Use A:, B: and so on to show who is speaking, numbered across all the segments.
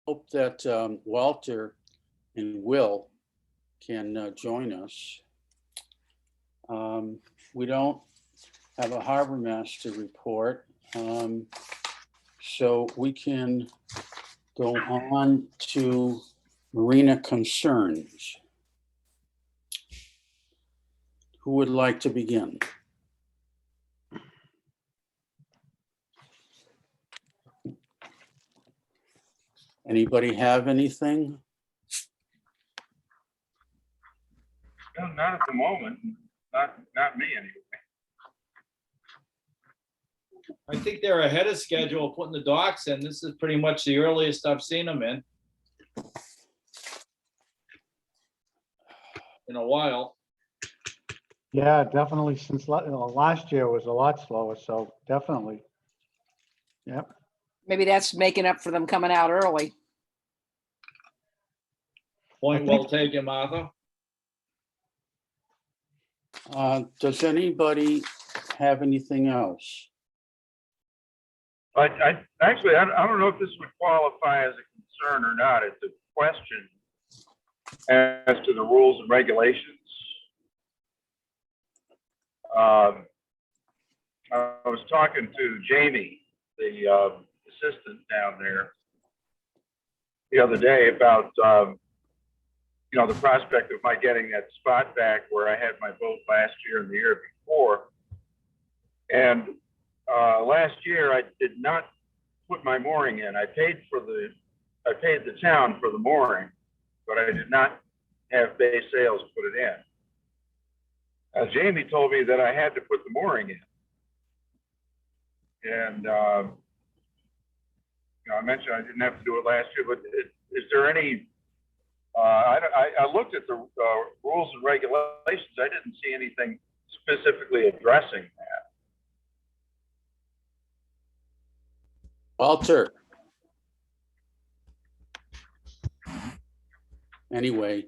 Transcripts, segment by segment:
A: hope that Walter and Will can join us. We don't have a harbor master report, so we can go on to Marina concerns. Who would like to begin? Anybody have anything?
B: No, not at the moment. Not me anyway.
C: I think they're ahead of schedule putting the docks in. This is pretty much the earliest I've seen them in a while.
D: Yeah, definitely. Since last year was a lot slower, so definitely. Yep.
E: Maybe that's making up for them coming out early.
C: Point well taken, Martha.
A: Does anybody have anything else?
B: I actually, I don't know if this would qualify as a concern or not. It's a question as to the rules and regulations. I was talking to Jamie, the assistant down there, the other day about the prospect of my getting that spot back where I had my boat last year and the year before. And last year I did not put my mooring in. I paid the town for the mooring, but I did not have Bay Sales put it in. Jamie told me that I had to put the mooring in. And I mentioned I didn't have to do it last year, but is there any, I looked at the rules and regulations. I didn't see anything specifically addressing that.
A: Walter. Anyway,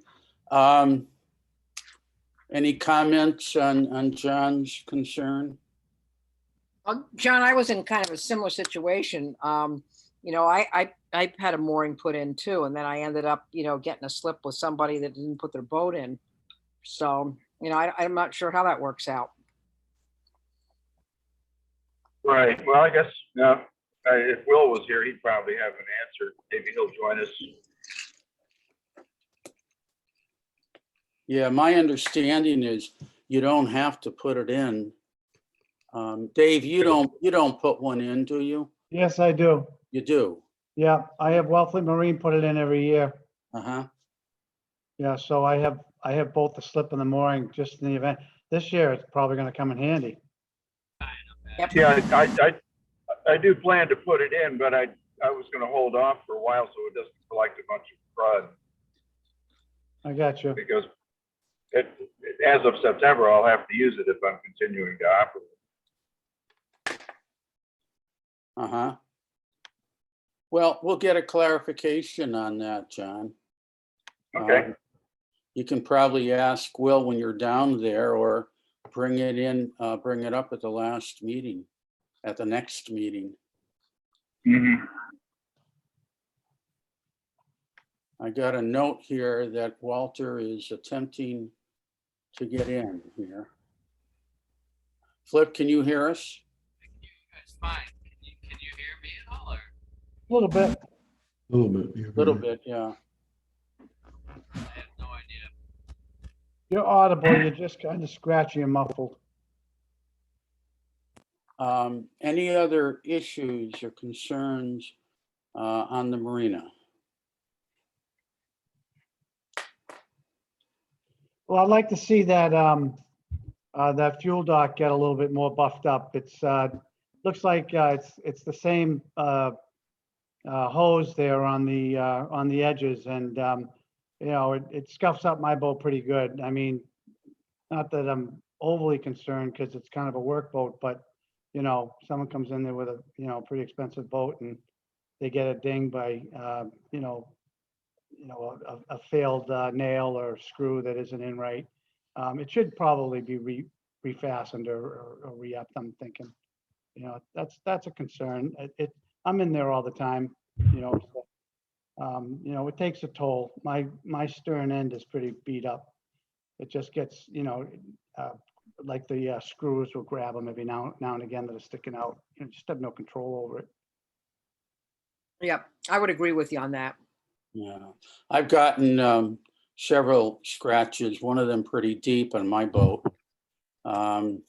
A: any comments on John's concern?
E: John, I was in kind of a similar situation. I had a mooring put in too, and then I ended up, getting a slip with somebody that didn't put their boat in. So, I'm not sure how that works out.
B: Right. Well, I guess, if Will was here, he'd probably have an answer. Maybe he'll join us.
A: Yeah, my understanding is you don't have to put it in. Dave, you don't put one in, do you?
D: Yes, I do.
A: You do?
D: Yeah, I have Wellfleet Marine put it in every year.
A: Uh-huh.
D: Yeah, so I have both the slip and the mooring just in the event. This year, it's probably going to come in handy.
E: Yep.
B: Yeah, I do plan to put it in, but I was going to hold off for a while so it doesn't collect a bunch of crud.
D: I got you.
B: Because as of September, I'll have to use it if I'm continuing to operate.
A: Uh-huh. Well, we'll get a clarification on that, John.
B: Okay.
A: You can probably ask Will when you're down there, or bring it up at the last meeting, at the next meeting.
B: Mm-hmm.
A: I got a note here that Walter is attempting to get in here. Flip, can you hear us?
F: It's fine. Can you hear me at all? Or?
D: A little bit.
G: A little bit. Yeah.
A: A little bit, yeah.
F: I have no idea.
D: You're audible. You're just kind of scratchy and muffled.
A: Any other issues or concerns on the marina?
D: Well, I'd like to see that that fuel dock get a little bit more buffed up. It's looks like it's the same hose there on the edges, and it scuffs up my boat pretty good. I mean, not that I'm overly concerned because it's kind of a work boat, but someone comes in there with a pretty expensive boat and they get a ding by a failed nail or screw that isn't in right. It should probably be refastened or re-upped, I'm thinking. That's a concern. I'm in there all the time, so You know, it takes a toll. My stern end is pretty beat up. It just gets, you know, like the screws will grab them every now and again that are sticking out. You know, just have no control over it.
E: Yeah, I would agree with you on that.
A: Yeah, I've gotten several scratches, one of them pretty deep on my boat. I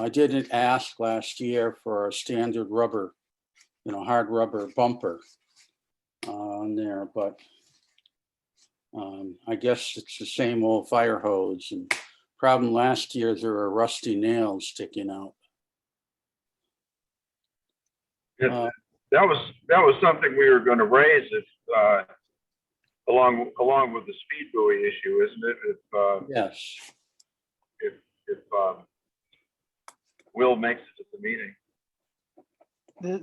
A: didn't ask last year for a standard rubber, you know, hard rubber bumper on there, but I guess it's the same old fire hose. And problem last year, there were rusty nails sticking out.
B: It- that was something we were going to raise if, along with the speed buoy issue, isn't it?
A: Yes.
B: If Will makes it to the meeting.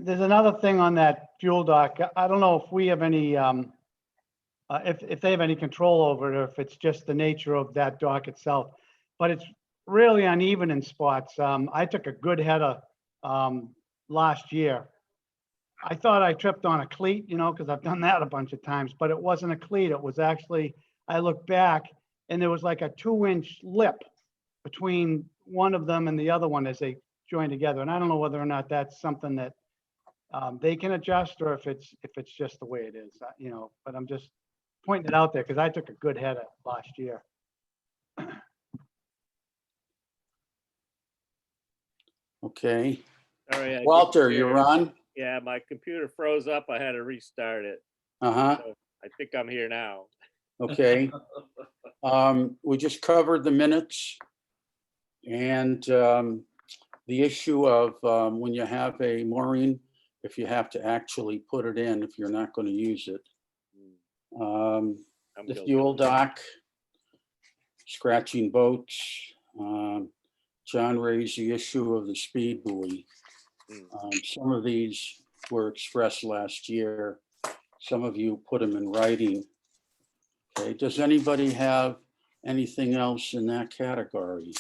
D: There's another thing on that fuel dock. I don't know if we have any, if they have any control over it, or if it's just the nature of that dock itself. But it's really uneven in spots. I took a good header last year. I thought I tripped on a cleat, you know, because I've done that a bunch of times, but it wasn't a cleat. It was actually, I looked back and there was like a 2-inch lip between one of them and the other one as they join together. And I don't know whether or not that's something that they can adjust, or if it's just the way it is, you know, but I'm just pointing it out there because I took a good header last year.
A: Okay.
G: Sorry,
A: Walter, you're on?
G: Yeah, my computer froze up. I had to restart it.
A: Uh-huh.
G: So I think I'm here now.
A: Okay. We just covered the minutes and the issue of when you have a mooring, if you have to actually put it in, if you're not going to use it.
G: I'm
A: The
G: guilty.
A: fuel dock, scratching boats. John raised the issue of the speed buoy. Some of these were expressed last year. Some of you put them in writing. Okay, does anybody have anything else in that category?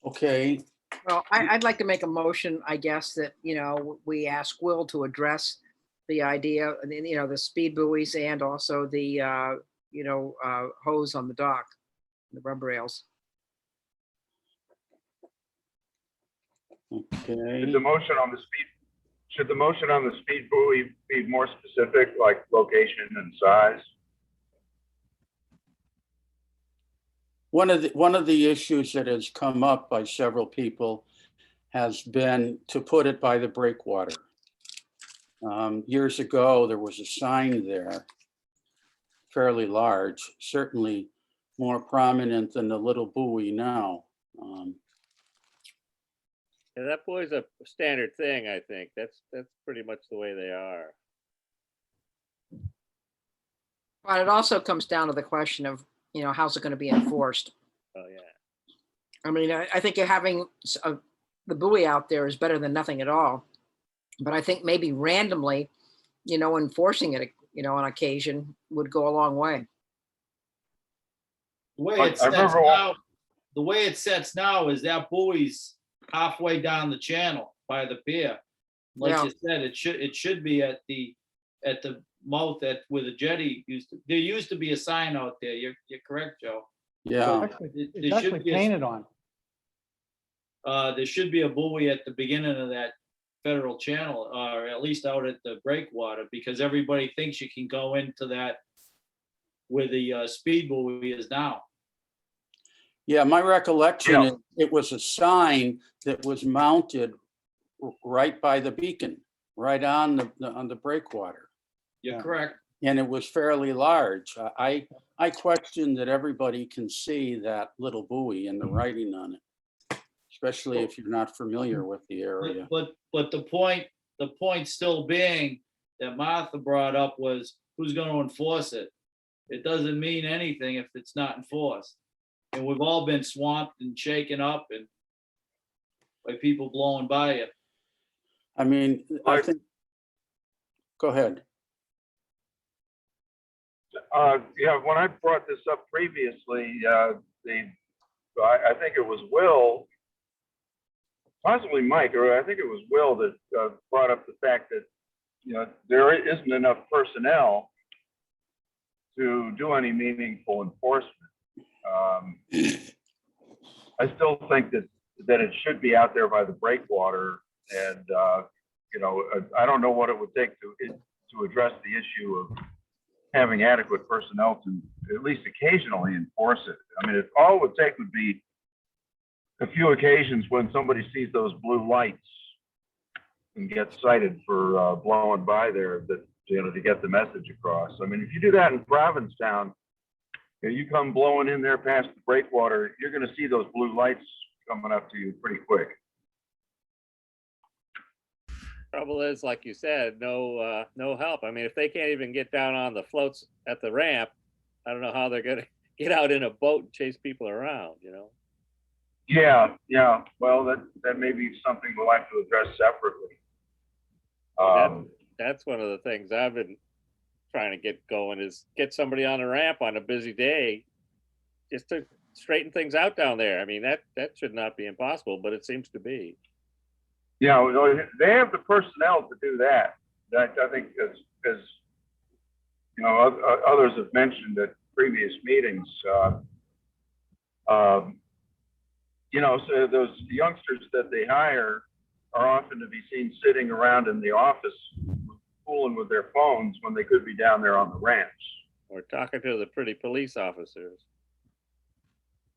A: Okay,
E: Well, I'd like to make a motion, I guess, that, you know, we ask Will to address the idea, you know, the speed buoys and also the, you know, hose on the dock, the rubber rails.
A: okay.
B: Should the motion on the speed buoy be more specific, like location and size?
A: One of the issues that has come up by several people has been to put it by the breakwater. Years ago, there was a sign there, fairly large, certainly more prominent than the little buoy now.
G: Yeah, that buoy's a standard thing, I think. That's pretty much the way they are.
E: But it also comes down to the question of, you know, how's it going to be enforced?
G: Oh, yeah.
E: I mean, I think having the buoy out there is better than nothing at all. But I think maybe randomly, you know, enforcing it, you know, on occasion would go a long way.
C: The way
B: I
C: it sets
B: remember
C: now, the way it sets now is that buoy's halfway down the channel by the pier. Like
E: Yeah.
C: you said, it should be at the mouth where the jetty there used to be a sign out there. You're correct, Joe.
A: Yeah,
D: Actually,
C: There
D: it's
C: should
D: actually
C: be a-
D: painted on.
C: There should be a buoy at the beginning of that federal channel, or at least out at the breakwater, because everybody thinks you can go into that where the speed buoy is now.
A: yeah, my recollection
B: Yeah.
A: is it was a sign that was mounted right by the beacon, right on the breakwater.
C: You're
A: Yeah.
C: correct.
A: And it was fairly large. I question that everybody can see that little buoy and the writing on it, especially if you're not familiar with the area.
C: But the point still being that Martha brought up was who's going to enforce it. It doesn't mean anything if it's not enforced. And we've all been swamped and shaken up and by people blowing by you.
A: I mean, I think, go ahead.
B: Yeah, when I brought this up previously, I think it was Will possibly Mike, or I think it was Will that brought up the fact that, you know, there isn't enough personnel to do any meaningful enforcement. I still think that it should be out there by the breakwater, and you know, I don't know what it would take to address the issue of having adequate personnel to at least occasionally enforce it. I mean, all it would take would be a few occasions when somebody sees those blue lights and gets cited for blowing by there, that, you know, to get the message across. I mean, if you do that in Provincetown, you come blowing in there past the breakwater, you're going to see those blue lights coming up to you pretty quick.
G: Trouble is, like you said, no help. I mean, if they can't even get down on the floats at the ramp, I don't know how they're gonna get out in a boat and chase people around, you know?
B: Yeah. Well, that may be something we'll have to address separately.
G: That's one of the things I've been trying to get going, is get somebody on a ramp on a busy day just to straighten things out down there. I mean, that should not be impossible, but it seems to be.
B: Yeah, they have the personnel to do that. I think, as you know, others have mentioned at previous meetings. You know, so those youngsters that they hire are often to be seen sitting around in the office fooling with their phones when they could be down there on the ramps.
G: Or talking to the pretty police officers.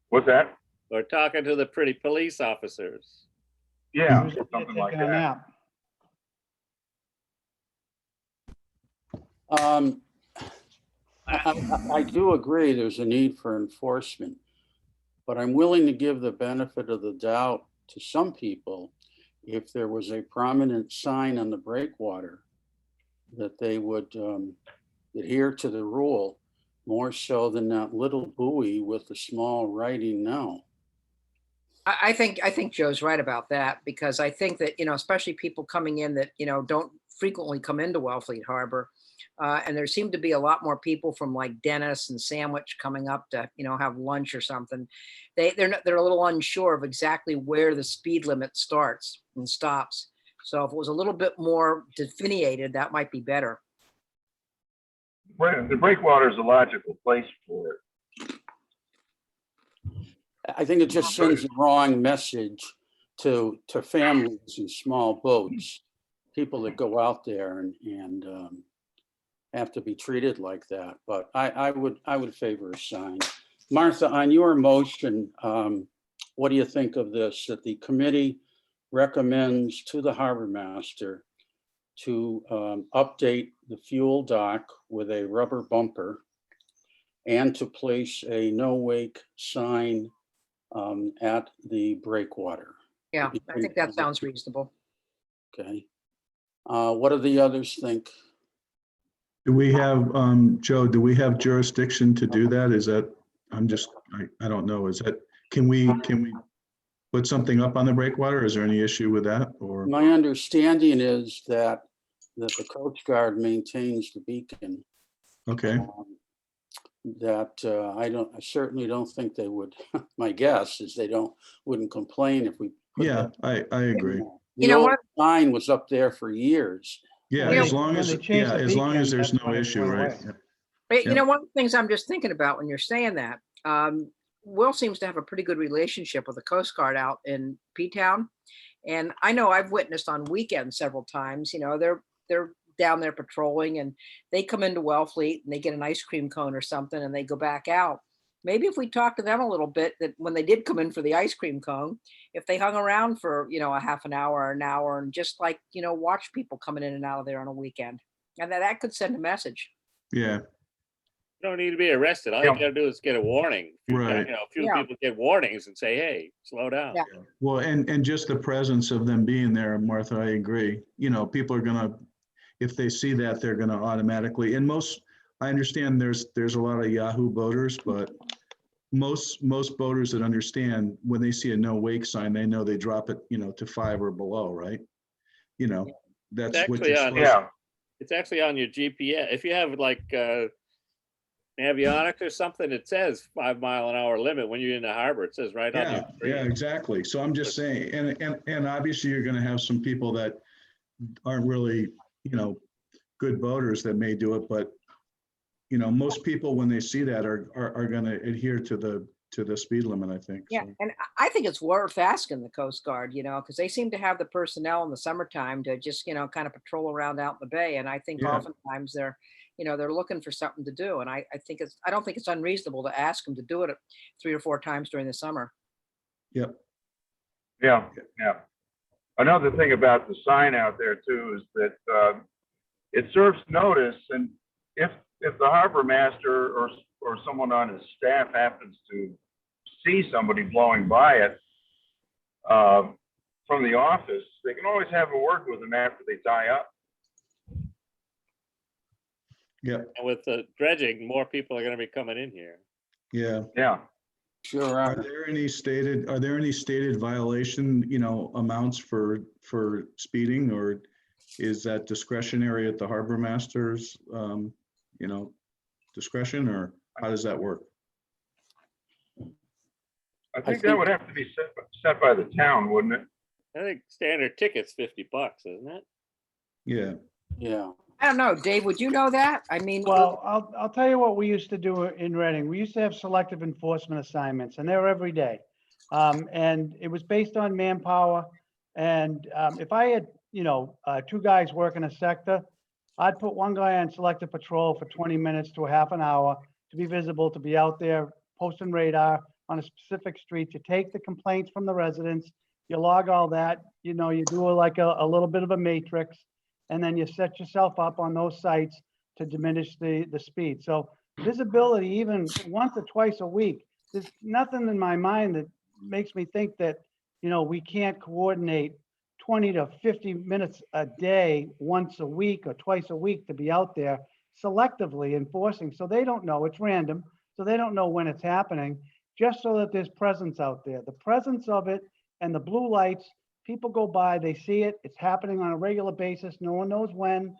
B: What's that?
G: Or talking to the pretty police officers.
B: Yeah,
D: Usually they're
B: something like
D: taking a
B: that.
D: nap.
A: I do agree there's a need for enforcement, but I'm willing to give the benefit of the doubt to some people if there was a prominent sign on the breakwater that they would adhere to the rule more so than that little buoy with the small writing now.
E: I think Joe's right about that, because I think that, you know, especially people coming in that, you know, don't frequently come into Wellfleet Harbor. And there seem to be a lot more people from like Dennis and Sandwich coming up to, you know, have lunch or something. They're a little unsure of exactly where the speed limit starts and stops. So if it was a little bit more delineated, that might be better.
B: The breakwater is a logical place for it.
A: I think it just sends the wrong message to families in small boats, people that go out there and have to be treated like that. But I would favor a sign. Martha, on your motion, what do you think of this? That the committee recommends to the harbor master to update the fuel dock with a rubber bumper and to place a no wake sign at the breakwater.
E: Yeah, I think that sounds reasonable.
A: Okay. What do the others think?
H: Do we have, Joe, do we have jurisdiction to do that? Is that, I don't know, is that, can we put something up on the breakwater? Is there any issue with that, or?
A: My understanding is that the Coast Guard maintains the beacon.
H: Okay,
A: That I certainly don't think they would, my guess is they wouldn't complain if we. put
H: yeah,
A: that-
H: I agree.
A: The
E: know
A: old
E: what?
A: sign was up there for years.
H: Yeah,
E: Yeah,
H: as long
D: when
H: as,
D: they changed
H: yeah,
D: the
H: as long as
D: beacon,
H: there's
D: that's
H: no
D: when it
H: issue,
D: went
H: right?
D: away.
E: But you
H: Yep.
E: know, one of the things I'm just thinking about when you're saying that, Will seems to have a pretty good relationship with the Coast Guard out in P-Town. And I know I've witnessed on weekends several times, you know, they're down there patrolling and they come into Wellfleet and they get an ice cream cone or something and they go back out. Maybe if we talk to them a little bit, that when they did come in for the ice cream cone, if they hung around for, you know, a half an hour or an hour and just like, you know, watch people coming in and out of there on a weekend. And that could send a message.
H: Yeah,
G: You don't need to be arrested. All you
B: Yeah.
G: gotta do is get a warning.
H: Right.
G: You know, a few
E: Yeah.
G: people get warnings and say, hey, slow down.
E: Yeah.
H: well, and just the presence of them being there, Martha, I agree. You know, people are gonna, if they see that, they're gonna automatically, and I understand there's a lot of Yahoo boaters, but most boaters that understand, when they see a no wake sign, they know they drop it, you know, to 5 or below, right? You know, that's what
G: Actually,
H: you're
G: on-
H: supposed.
B: Yeah,
G: It's actually on your GPS. If you have like, avionics or something, it says 5-mile-an-hour limit when you're in the harbor. It says right on
H: Yeah,
G: your screen.
H: yeah, exactly. So I'm just saying, and obviously you're gonna have some people that aren't really, good boaters that may do it, but most people, when they see that, are gonna adhere to the speed limit, I think.
E: Yeah,
H: So,
E: and I think it's worth asking the Coast Guard, because they seem to have the personnel in the summertime to just, kind of patrol around out in the bay. And I think
H: Yeah.
E: oftentimes they're looking for something to do. And I don't think it's unreasonable to ask them to do it 3 or 4 times during the summer.
H: yep,
B: Yeah, yeah. Another thing about the sign out there too is that it serves notice, and if the harbor master or someone on his staff happens to see somebody blowing by it from the office, they can always have a word with them after they tie up.
H: yep,
G: And with the dredging, more people are gonna be coming in here.
H: yeah.
B: Yeah.
A: Sure
H: Are
A: are.
H: there any stated violation, amounts for speeding, or is that discretionary at the harbor master's, discretion, or how does that work?
B: I think that would have to be set by the town, wouldn't it?
G: I think standard ticket's $50, isn't it?
H: Yeah,
A: Yeah.
E: I don't know, Dave, would you know that? I mean,
D: Well, I'll tell you what we used to do in Reading. We used to have selective enforcement assignments, and they were every day. And it was based on manpower. And if I had, 2 guys working a sector, I'd put 1 guy on selective patrol for 20 minutes to a half an hour to be visible, to be out there posting radar on a specific street, to take the complaints from the residents. You log all that, you do like a little bit of a matrix, and then you set yourself up on those sites to diminish the speed. So visibility, even once or twice a week, there's nothing in my mind that makes me think that, we can't coordinate 20 to 50 minutes a day, once a week or twice a week, to be out there selectively enforcing. So they don't know, it's random. So they don't know when it's happening, just so that there's presence out there. The presence of it and the blue lights, people go by, they see it, it's happening on a regular basis. No one knows when.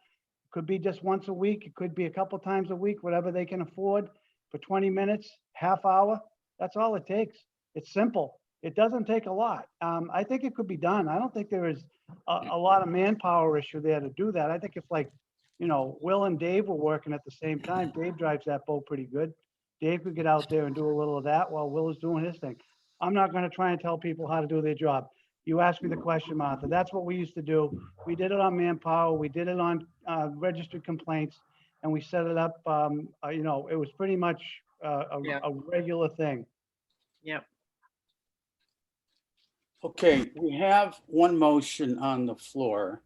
D: Could be just once a week. It could be a couple times a week, whatever they can afford, for 20 minutes, half hour. That's all it takes. It's simple. It doesn't take a lot. I think it could be done. I don't think there is a lot of manpower issue there to do that. I think if Will and Dave were working at the same time, Dave drives that boat pretty good. Dave could get out there and do a little of that while Will is doing his thing. I'm not going to try and tell people how to do their job. You asked me the question, Martha. That's what we used to do. We did it on manpower. We did it on registered complaints, and we set it up. It was pretty much
E: Yeah.
D: a regular thing.
E: Yep.
A: Okay, we have one motion on the floor.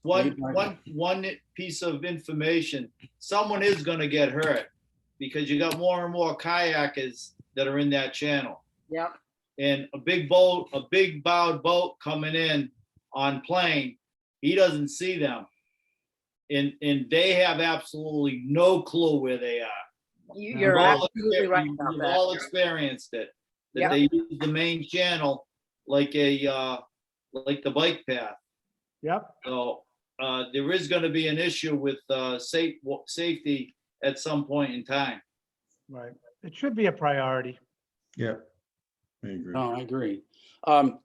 C: One piece of information, someone is gonna get hurt because you got more and more kayakers that are in that channel.
E: Yep.
C: And a big boat, a big bowed boat coming in on plane, he doesn't see them. And they have absolutely no clue where they are.
E: You're
C: We've all
E: absolutely right
C: exper-
E: about
C: we've
E: that.
C: all experienced it, that
E: Yep.
C: they use the main channel like like the bike path.
D: Yep.
C: So there is gonna be an issue with safety at some point in time.
D: Right. It should be a priority.
H: yeah, I agree.
A: No, I agree.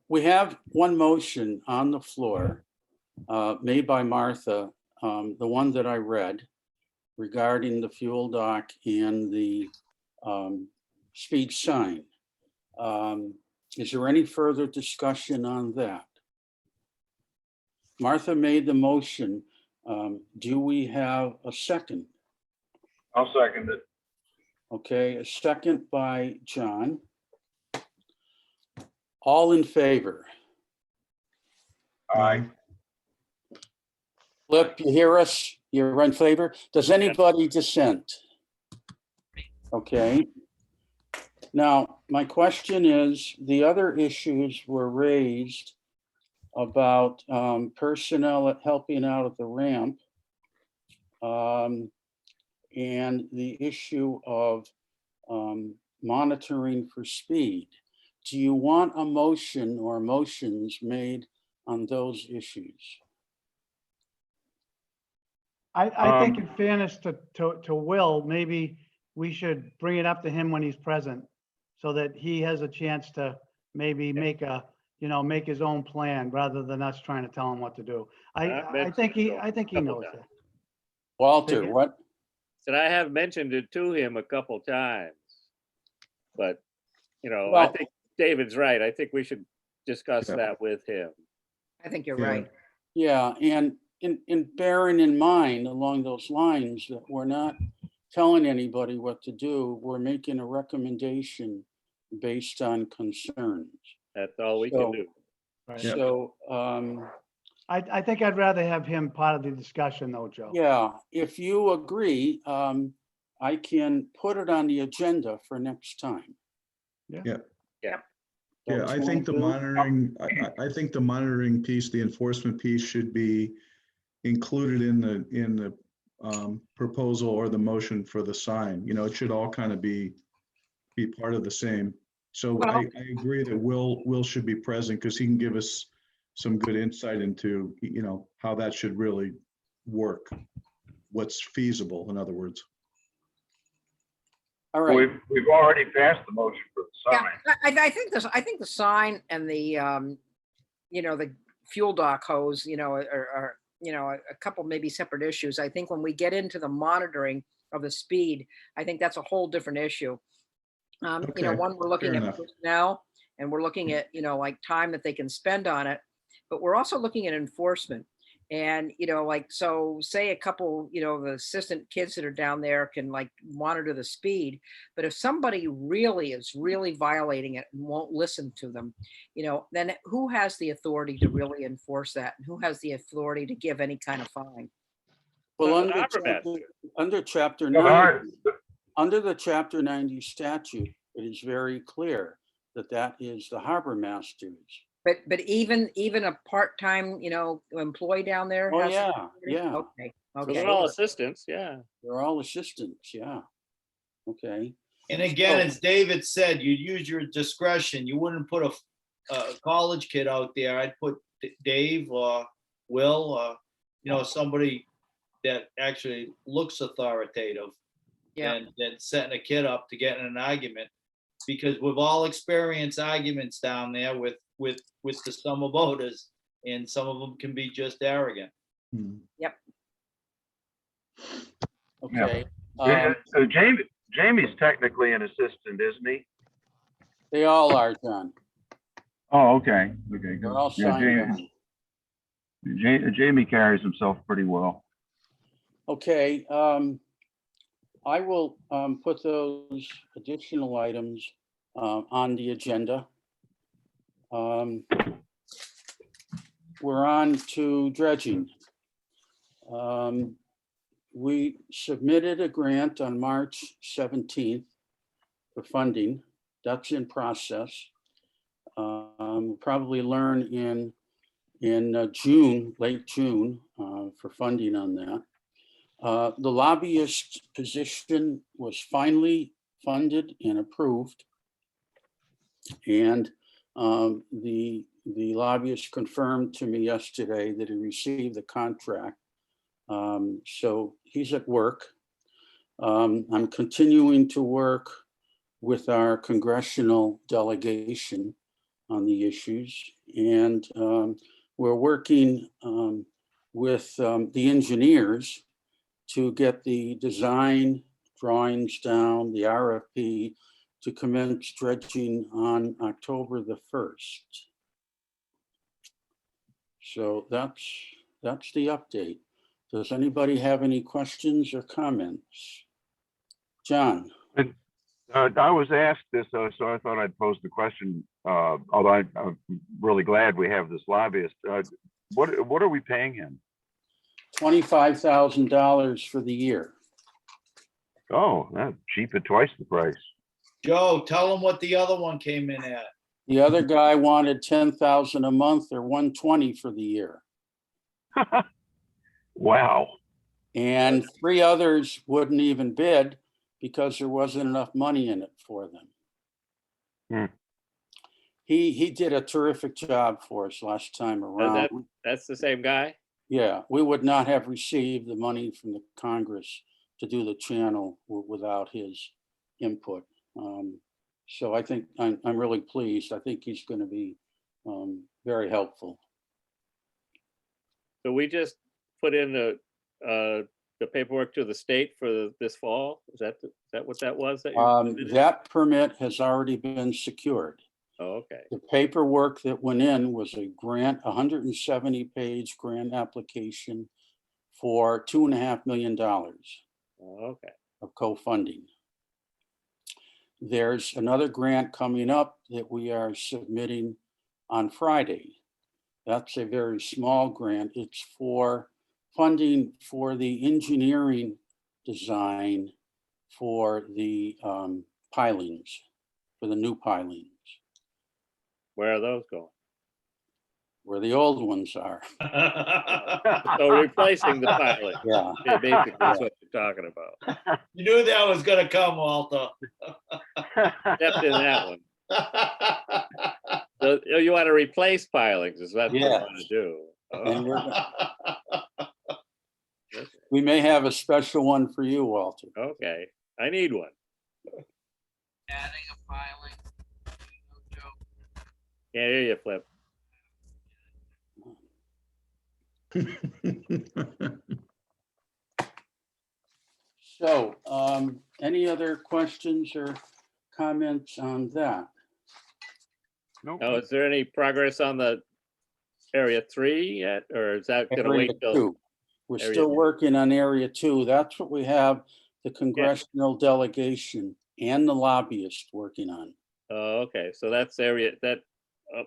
A: We have one motion on the floor made by Martha, the one that I read regarding the fuel dock and the speed sign. Is there any further discussion on that? Martha made the motion. Do we have a second?
B: I'll second it.
A: Okay, a second by John. All in favor?
B: Aye.
A: Flip, you hear us? You're in favor? Does anybody dissent? Okay. Now, my question is, the other issues were raised about personnel helping out at the ramp, and the issue of monitoring for speed. Do you want a motion or motions made on those issues?
D: I think in fairness to Will, maybe we should bring it up to him when he's present so that he has a chance to maybe make a, make his own plan rather than us trying to tell him what to do. I
G: mentioned
D: think
G: it
D: I think he
G: couple
D: knows
G: times.
D: that.
A: Walter,
D: Say it.
A: what?
G: Said I have mentioned it to him a couple times. But, I
A: Well-
G: think David's right. I think we should discuss
H: Yeah.
G: that with him.
E: I think you're
H: Yeah.
E: right.
A: Yeah, and in bearing in mind along those lines that we're not telling anybody what to do, we're making a recommendation based on concerns.
G: That's all we
A: So-
G: can do.
D: Right.
H: Yeah.
A: So,
D: I think I'd rather have him part of the discussion though, Joe.
A: yeah, if you agree, I can put it on the agenda for next time.
H: Yeah,
A: That's
H: I
A: what
H: think the
A: I'll do.
H: monitoring, I think the monitoring piece, the enforcement piece should be included in the proposal or the motion for the sign. It should all kind of be part of the same. So
E: Well-
H: I agree that Will should be present because he can give us some good insight into, how that should really work. What's feasible, in other words.
A: All right,
B: We've already passed the motion for the
E: Yeah,
B: sign.
E: I think the sign and the, the fuel dock hose, are, a couple maybe separate issues. I think when we get into the monitoring of the speed, I think that's a whole different issue.
H: Okay,
E: One, we're looking
H: fair
E: at
H: enough.
E: personnel and we're looking at, like time that they can spend on it, but we're also looking at enforcement. And, so say a couple, the assistant kids that are down there can like monitor the speed. But if somebody really is really violating it and won't listen to them, then who has the authority to really enforce that? And who has the authority to give any kind of fine?
A: well,
G: Well,
A: under
G: Opera
A: chapter
B: No,
A: 90, under the chapter 90 statute, it is very clear that is the harbor master's.
E: But even a part-time, employee down there?
A: Oh,
E: has the
A: yeah,
E: authority?
A: yeah.
E: Okay,
G: Those
E: okay.
G: are all assistants, yeah.
A: They're all assistants, yeah. Okay,
C: And again, as David said, you'd use your discretion. You wouldn't put a college kid out there. I'd put Dave or Will, somebody that actually looks authoritative.
E: Yeah.
C: And then setting a kid up to get in an argument. Because we've all experienced arguments down there with the summer boaters, and some of them can be just arrogant.
H: Hmm.
A: okay.
B: Jamie's technically an assistant, isn't he?
A: They all are, John.
B: Oh, okay, okay,
A: They're all
B: good. Yeah,
A: signed on.
B: Jamie carries himself pretty well.
A: Okay, I will put those additional items on the agenda. We're on to dredging. We submitted a grant on March 17th for funding. That's in process. Probably learn in June, late June, for funding on that. The lobbyist position was finally funded and approved. And the lobbyist confirmed to me yesterday that he received the contract. So he's at work. I'm continuing to work with our congressional delegation on the issues. And we're working with the engineers to get the design drawings down, the RFP, to commence dredging on October the 1st. So that's the update. Does anybody have any questions or comments? John?
B: I was asked this, so I thought I'd pose the question, although I'm really glad we have this lobbyist. What are we paying him?
A: $25,000 for the year.
B: Oh, that's cheap at twice the price.
C: Joe, tell them what the other one came in at.
A: The other guy wanted 10,000 a month or 120 for the year.
B: Wow.
A: And 3 others wouldn't even bid because there wasn't enough money in it for them.
B: Hmm.
A: He did a terrific job for us last time around.
G: That's the same guy?
A: Yeah, we would not have received the money from the Congress to do the channel without his input. So I think I'm really pleased. I think he's going to be very helpful.
G: So we just put in the paperwork to the state for this fall? Is that what that was?
A: That permit has already been secured.
G: Oh, okay.
A: The paperwork that went in was a grant, 170-page grant application for $2.5 million
G: Oh, okay.
A: of co-funding. There's another grant coming up that we are submitting on Friday. That's a very small grant. It's for funding for the engineering design for the pilings, for the new pilings,
G: Where are those going?
A: where the old ones are.
G: So replacing the pilot.
A: Yeah.
G: Basically, that's what you're talking about.
C: You knew that was gonna come, Walter.
G: Except in that one. So you want to replace pilings, is what you
A: Yes.
G: want to do.
A: And
G: Oh,
A: we may have a special one for you, Walter.
G: okay, I need one.
F: Adding a filing. No joke.
G: Can't hear you, Flip.
A: So, any other questions or comments on that?
G: Now, is there any progress on the area 3 yet, or is that gonna
A: Area
G: wait till?
A: 2. We're
G: Area
A: still
G: 2.
A: working on area 2. That's what we have the congressional delegation and the lobbyist working on.
G: Oh, okay, so that's area,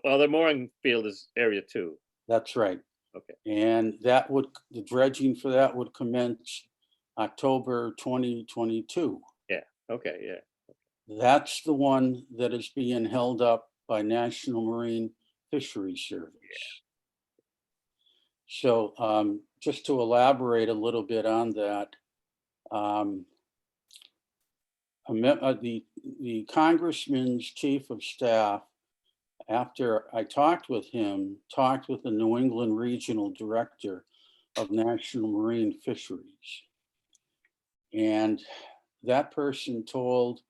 G: well, the mooring field is area 2.
A: That's right.
G: Okay.
A: And that would, the dredging for that would commence October 2022.
G: Okay, yeah.
A: That's the one that is being held up by National Marine Fisheries Service. So just to elaborate a little bit on that, the congressman's chief of staff, after I talked with him, talked with the New England regional director of National Marine Fisheries. And that person told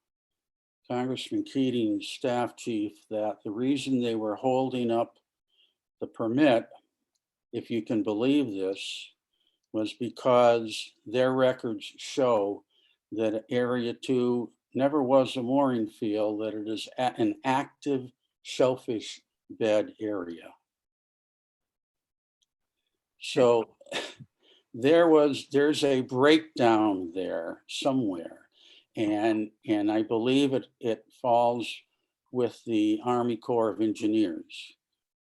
A: Congressman Keating's staff chief that the reason they were holding up the permit, if you can believe this, was because their records show that Area 2 never was a mooring field, that it is an active shellfish bed area. So there's a breakdown there somewhere. And I believe it falls with the Army Corps of Engineers,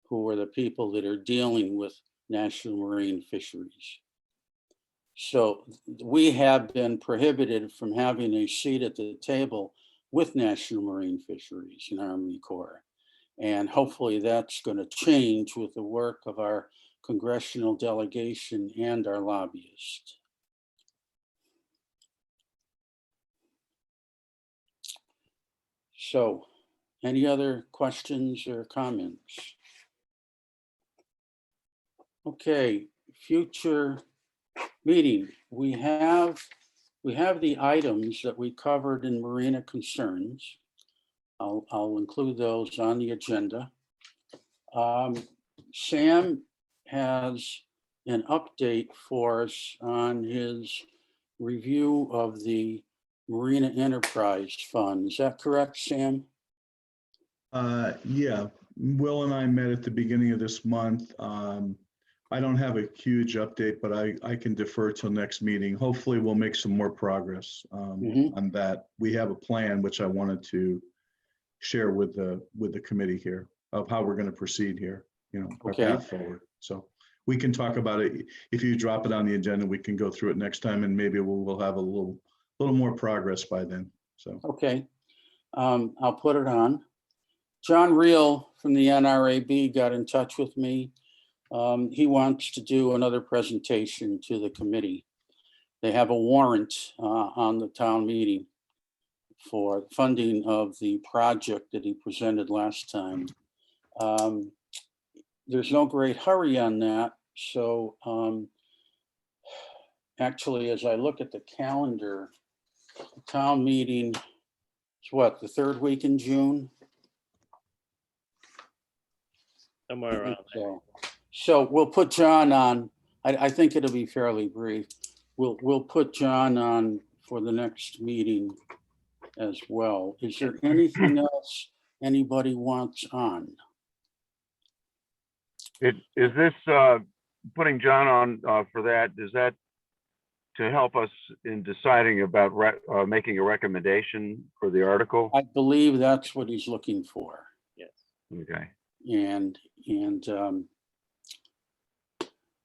A: who are the people that are dealing with National Marine Fisheries. So we have been prohibited from having a seat at the table with National Marine Fisheries and Army Corps. And hopefully that's going to change with the work of our congressional delegation and our lobbyist. So, any other questions or comments? Okay, future meeting. We have the items that we covered in Marina Concerns. I'll include those on the agenda. Sam has an update for us on his review of the Marina Enterprise Fund. Is that correct, Sam?
H: Yeah, Will and I met at the beginning of this month. I don't have a huge update, but I can defer till next meeting. Hopefully we'll make some more progress on that. We have a plan, which I wanted to share with the committee here of how we're going to proceed here, our path forward. So we can talk about it. If you drop it on the agenda, we can go through it next time, and maybe we'll have a little more progress by then. So
A: okay, I'll put it on. John Reel from the NRAB got in touch with me. He wants to do another presentation to the committee. They have a warrant on the town meeting for funding of the project that he presented last time. There's no great hurry on that. So actually, as I look at the calendar, the town meeting, it's what, the third week in June?
G: Somewhere around there.
A: So we'll put John on. I think it'll be fairly brief. We'll put John on for the next meeting as well. Is there anything else anybody wants on?
B: Is this, putting John on, for that, is that to help us in deciding about making a recommendation for the article?
A: I believe that's what he's looking for.
G: Yes.
B: Okay.
A: And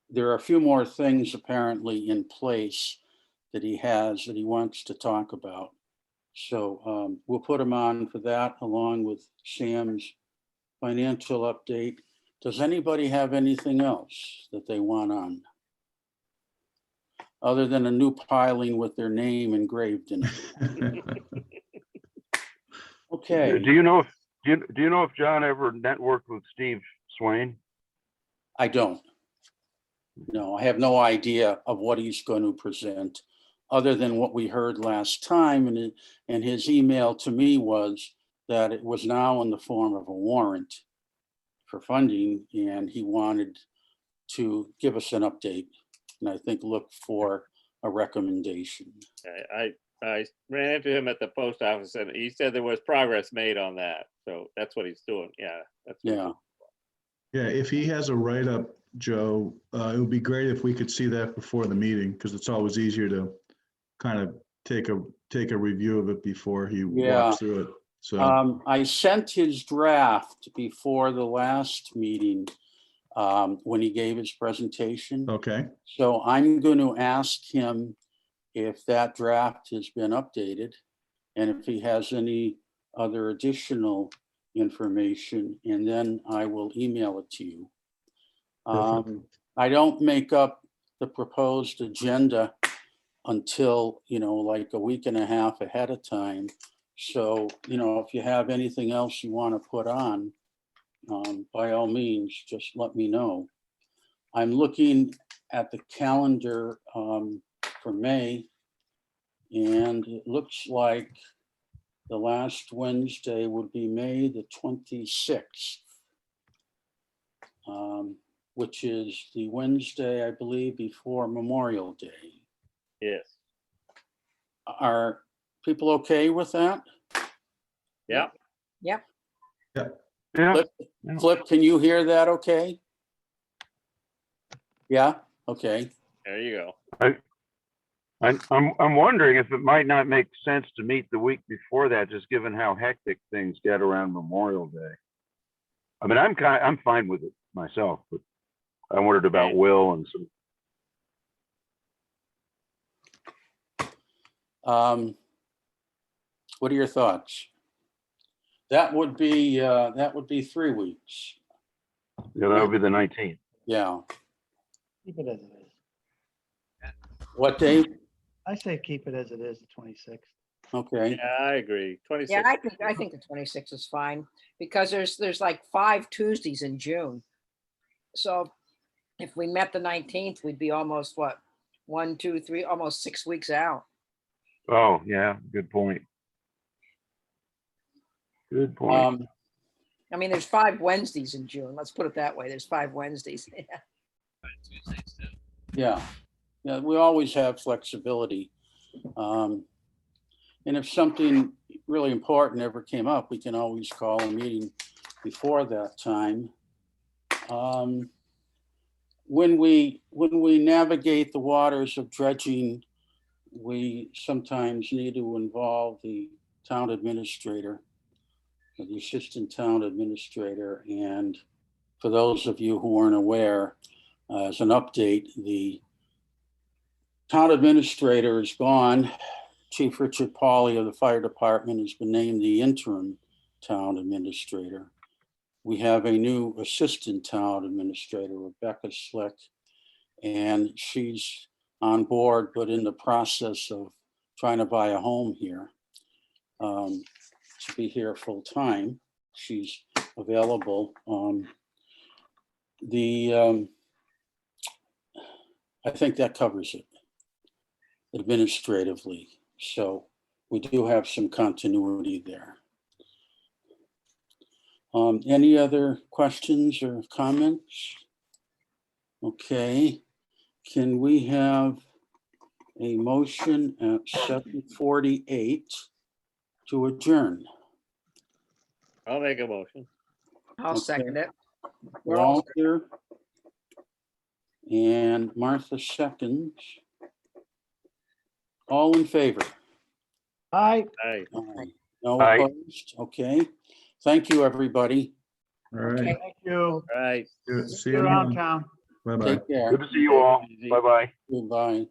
A: there are a few more things apparently in place that he has that he wants to talk about. So we'll put him on for that along with Sam's financial update. Does anybody have anything else that they want on? Other than a new piling with their name engraved in it? Okay.
B: Do you know if John ever networked with Steve Swain?
A: I don't. No, I have no idea of what he's going to present, other than what we heard last time. And his email to me was that it was now in the form of a warrant for funding, and he wanted to give us an update. And I think look for a recommendation.
G: I ran into him at the post office and he said there was progress made on that. So that's what he's doing. Yeah. That's what
A: Yeah.
H: Yeah, if he has a write-up, Joe, it would be great if we could see that before the meeting, because it's always easier to kind of take a review of it before he walks through it. So,
A: I sent his draft before the last meeting when he gave his presentation.
H: okay,
A: So I'm going to ask him if that draft has been updated and if he has any other additional information, and then I will email it to you.
H: perfect.
A: I don't make up the proposed agenda until, like a week and a half ahead of time. So, if you have anything else you want to put on, by all means, just let me know. I'm looking at the calendar for May, and it looks like the last Wednesday would be May the 26th, which is the Wednesday, I believe, before Memorial Day.
G: Yes.
A: Are people okay with that?
G: Yeah.
E: Yep.
B: Yeah.
A: Flip, can you hear that okay? Yeah, okay.
G: There you go.
B: I'm wondering if it might not make sense to meet the week before that, just given how hectic things get around Memorial Day. I mean, I'm fine with it myself, but I wondered about Will and some.
A: What are your thoughts? That would be 3 weeks.
B: Yeah, that would be the 19th.
A: Yeah.
D: Keep it as it is.
A: What, Dave?
D: I say keep it as it is, the 26th.
A: Okay.
G: Yeah, I agree. 26.
E: Yeah, I think the 26th is fine, because there's like 5 Tuesdays in June. So if we met the 19th, we'd be almost what, 1, 2, 3, almost 6 weeks out.
B: Oh, yeah, good point. Good point.
E: I mean, there's 5 Wednesdays in June. Let's put it that way. There's 5 Wednesdays.
F: Tuesdays too.
A: Yeah. Yeah, we always have flexibility. And if something really important ever came up, we can always call a meeting before that time. When we navigate the waters of dredging, we sometimes need to involve the town administrator, the assistant town administrator. And for those of you who aren't aware, as an update, the town administrator is gone. Chief Richard Pauley of the fire department has been named the interim town administrator. We have a new assistant town administrator, Rebecca Slick, and she's on board, but in the process of trying to buy a home here to be here full time. She's available. I think that covers it. administratively. So we do have some continuity there. Any other questions or comments? Okay, can we have a motion at 7:48 to adjourn?
G: I'll make a motion.
E: I'll
A: Okay.
E: second it. We're all-
A: Walter and Martha seconds. All in favor?
D: Aye.
G: Aye.
A: Aye. No
B: Aye.
A: opposed? Okay. Thank you, everybody.
H: All right.
E: Okay.
D: Thank you.
G: All right.
H: See
D: See
H: you
D: you around
H: around.
D: town.
H: Bye-bye.
A: Take care.
B: Good to see you all.
G: Easy.
B: Bye-bye.
A: Goodbye.